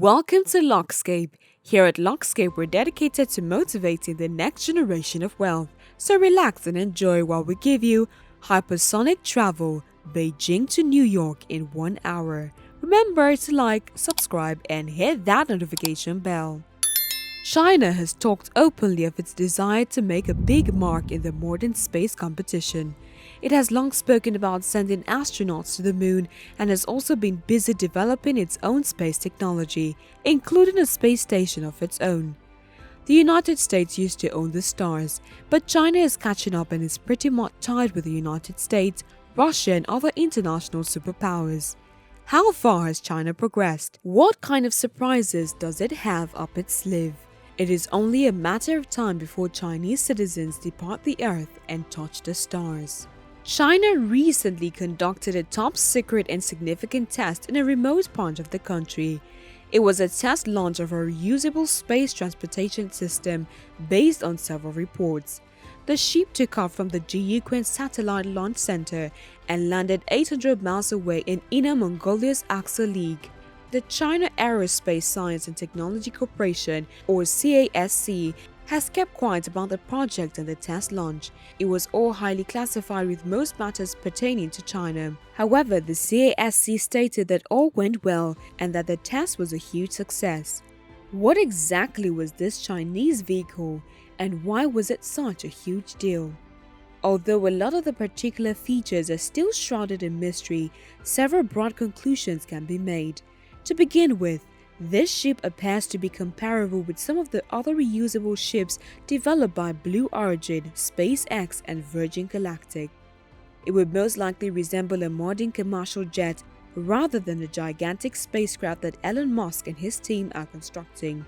Welcome to Lockscape. Here at Lockscape, we're dedicated to motivating the next generation of wealth. So relax and enjoy while we give you Hypersonic travel, Beijing to New York in 1 hour. Remember to like, subscribe, and hit that notification bell. China has talked openly of its desire to make a big mark in the modern space competition. It has long spoken about sending astronauts to the moon and has also been busy developing its own space technology, including a space station of its own. The United States used to own the stars, but China is catching up and is pretty much tied with the United States, Russia, and other international superpowers. How far has China progressed? What kind of surprises does it have up its sleeve? It is only a matter of time before Chinese citizens depart the Earth and touch the stars. China recently conducted a top-secret and significant test in a remote part of the country. It was a test launch of a reusable space transportation system based on several reports. The ship took off from the Jiuquan Satellite Launch Center and landed 800 miles away in Inner Mongolia's Axel League. The China Aerospace Science and Technology Corporation, or CASC, has kept quiet about the project and the test launch. It was all highly classified with most matters pertaining to China. However, the CASC stated that all went well and that the test was a huge success. What exactly was this Chinese vehicle and why was it such a huge deal? Although a lot of the particular features are still shrouded in mystery, several broad conclusions can be made. To begin with, this ship appears to be comparable with some of the other reusable ships developed by Blue Origin, SpaceX, and Virgin Galactic. It would most likely resemble a modern commercial jet rather than the gigantic spacecraft that Elon Musk and his team are constructing.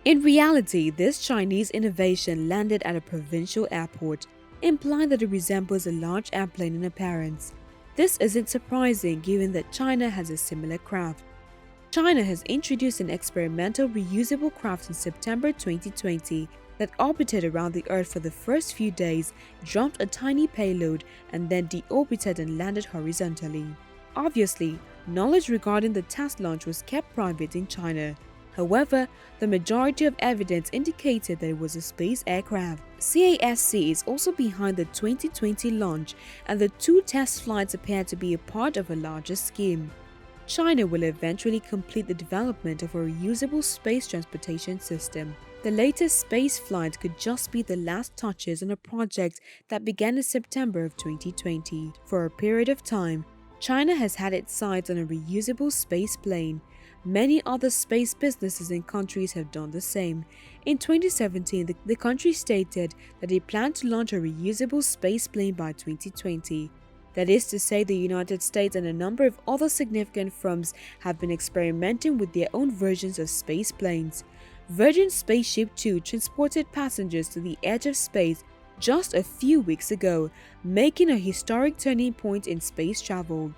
In reality, this Chinese innovation landed at a provincial airport, implying that it resembles a large airplane in appearance. This isn't surprising given that China has a similar craft. China has introduced an experimental reusable craft in September 2020 that orbited around the Earth for the first few days, dropped a tiny payload, and then deorbited and landed horizontally. Obviously, knowledge regarding the test launch was kept private in China. However, the majority of evidence indicated that it was a space aircraft. CASC is also behind the 2020 launch, and the two test flights appear to be a part of a larger scheme. China will eventually complete the development of a reusable space transportation system. The latest space flight could just be the last touches on a project that began in September of 2020. For a period of time, China has had its sights on a reusable space plane. Many other space businesses and countries have done the same. In 2017, the country stated that they planned to launch a reusable space plane by 2020. That is to say, the United States and a number of other significant firms have been experimenting with their own versions of space planes. Virgin Spaceship 2 transported passengers to the edge of space just a few weeks ago, making a historic turning point in space travel.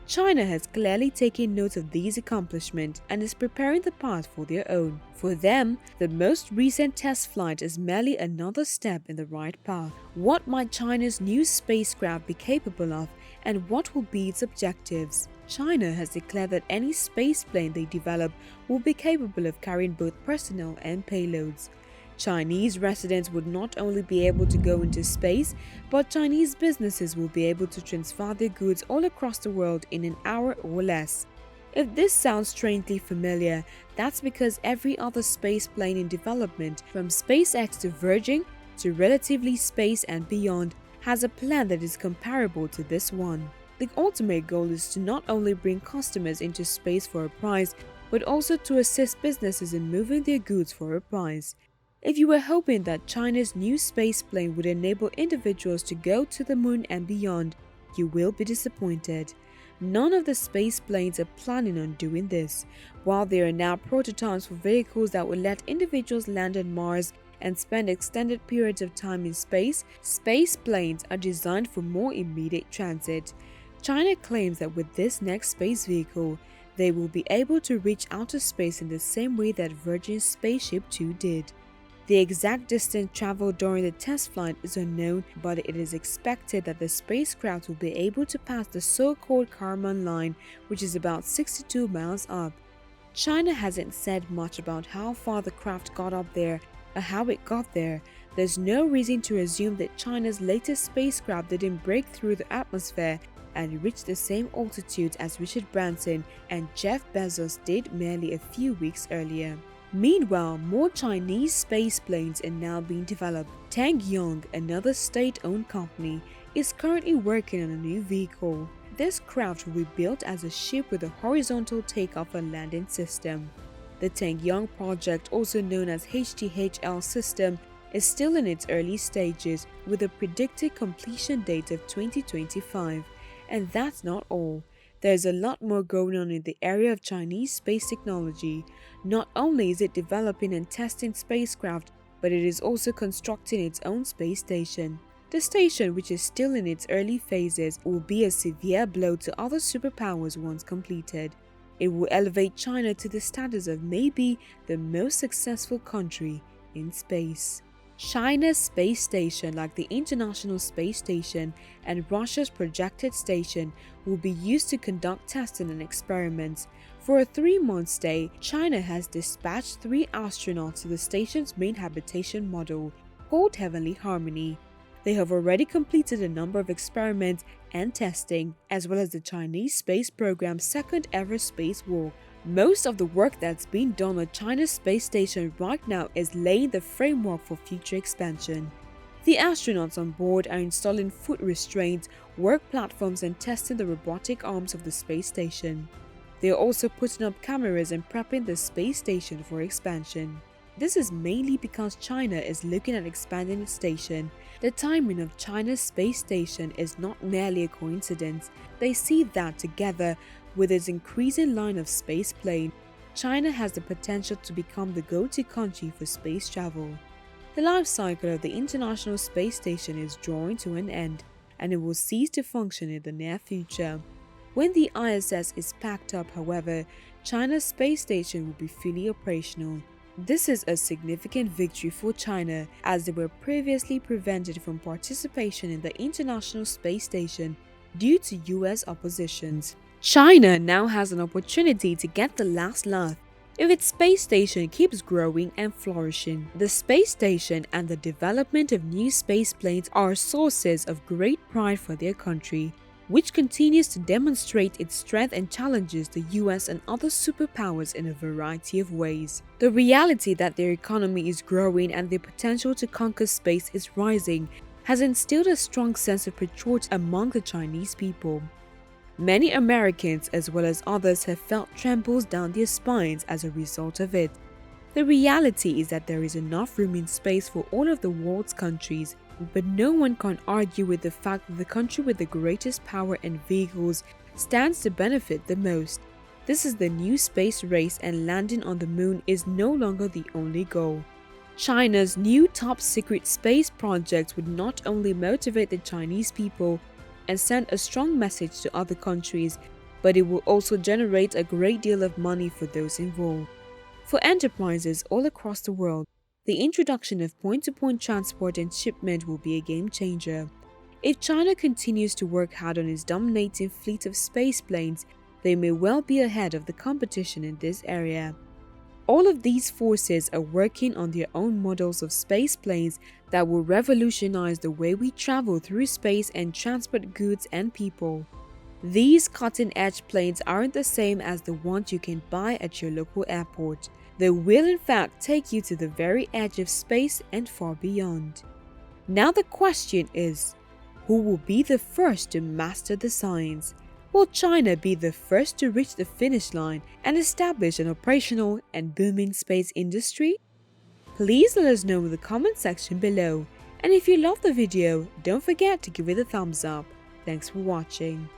China has clearly taken note of these accomplishments and is preparing the path for their own. For them, the most recent test flight is merely another step in the right path. What might China's new spacecraft be capable of, and what will be its objectives? China has declared that any space plane they develop will be capable of carrying both personnel and payloads. Chinese residents would not only be able to go into space, but Chinese businesses will be able to transfer their goods all across the world in an hour or less. If this sounds strangely familiar, that's because every other space plane in development, from SpaceX to Virgin to Relatively Space and beyond, has a plan that is comparable to this one. The ultimate goal is to not only bring customers into space for a price, but also to assist businesses in moving their goods for a price. If you were hoping that China's new space plane would enable individuals to go to the moon and beyond, you will be disappointed. None of the space planes are planning on doing this. While there are now prototypes for vehicles that will let individuals land on Mars and spend extended periods of time in space, space planes are designed for more immediate transit. China claims that with this next space vehicle, they will be able to reach outer space in the same way that Virgin Spaceship 2 did. The exact distance traveled during the test flight is unknown, but it is expected that the spacecraft will be able to pass the so-called Kármán line, which is about 62 miles up. China hasn't said much about how far the craft got up there or how it got there. There's no reason to assume that China's latest spacecraft didn't break through the atmosphere and reach the same altitude as Richard Branson and Jeff Bezos did merely a few weeks earlier. Meanwhile, more Chinese space planes are now being developed. Tangyong, another state-owned company, is currently working on a new vehicle. This craft will be built as a ship with a horizontal takeoff and landing system. The Tangyong project, also known as HTHL system, is still in its early stages with a predicted completion date of 2025. And that's not all. There's a lot more going on in the area of Chinese space technology. Not only is it developing and testing spacecraft, but it is also constructing its own space station. The station, which is still in its early phases, will be a severe blow to other superpowers once completed. It will elevate China to the status of maybe the most successful country in space. China's space station, like the International Space Station and Russia's projected station, will be used to conduct testing and experiments. For a 3-month stay, China has dispatched 3 astronauts to the station's main habitation model, called Heavenly Harmony. They have already completed a number of experiments and testing, as well as the Chinese space program's second ever spacewalk. Most of the work that's being done on China's space station right now is laying the framework for future expansion. The astronauts on board are installing foot restraints, work platforms, and testing the robotic arms of the space station. They are also putting up cameras and prepping the space station for expansion. This is mainly because China is looking at expanding its station. The timing of China's space station is not merely a coincidence. They see that together with its increasing line of space plane, China has the potential to become the go-to country for space travel. The life cycle of the International Space Station is drawing to an end, and it will cease to function in the near future. When the ISS is packed up, however, China's space station will be fully operational. This is a significant victory for China, as they were previously prevented from participation in the International Space Station due to US oppositions. China now has an opportunity to get the last laugh if its space station keeps growing and flourishing. The space station and the development of new space planes are sources of great pride for their country, which continues to demonstrate its strength and challenges the US and other superpowers in a variety of ways. The reality that their economy is growing and their potential to conquer space is rising has instilled a strong sense of patriotism among the Chinese people. Many Americans, as well as others, have felt trembles down their spines as a result of it. The reality is that there is enough room in space for all of the world's countries, but no one can argue with the fact that the country with the greatest power and vehicles stands to benefit the most. This is the new space race, and landing on the moon is no longer the only goal. China's new top-secret space project would not only motivate the Chinese people and send a strong message to other countries, but it will also generate a great deal of money for those involved. For enterprises all across the world, the introduction of point-to-point transport and shipment will be a game changer. If China continues to work hard on its dominating fleet of space planes, they may well be ahead of the competition in this area. All of these forces are working on their own models of space planes that will revolutionize the way we travel through space and transport goods and people. These cutting-edge planes aren't the same as the ones you can buy at your local airport. They will in fact take you to the very edge of space and far beyond. Now the question is, who will be the first to master the science? Will China be the first to reach the finish line and establish an operational and booming space industry? Please let us know in the comment section below. And if you loved the video, don't forget to give it a thumbs up. Thanks for watching.